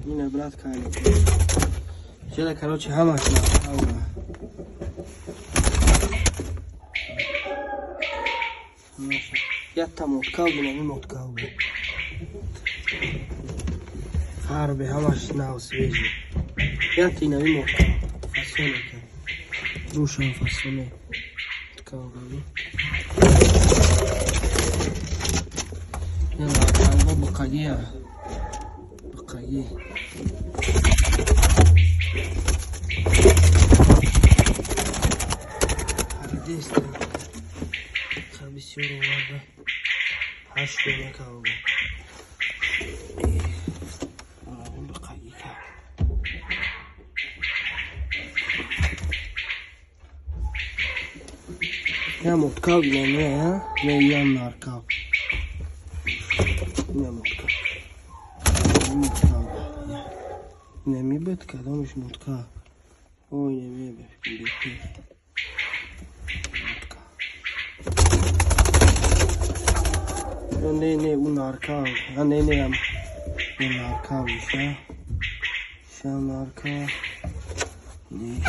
Yine biraz kaynatıyor. Şöyle короче همش نارکاوه. یک تا متکاو بینم متکاو بود. فربه همش نوسویجی. یک تا اینوی متکاو. فصله که. روشن فصله. متکاو بود. یه نارکاو بقیه. بقیه. Действие. Бисёру ладно. Хашто накао. Бакайка. Я моткал не, не я наркал. Не моткал. Моткал. Не ми бет кадамш моткал. Ой, не ми бет. نه اون آرکا نه هم اون آرکا میشه شام آرکا نه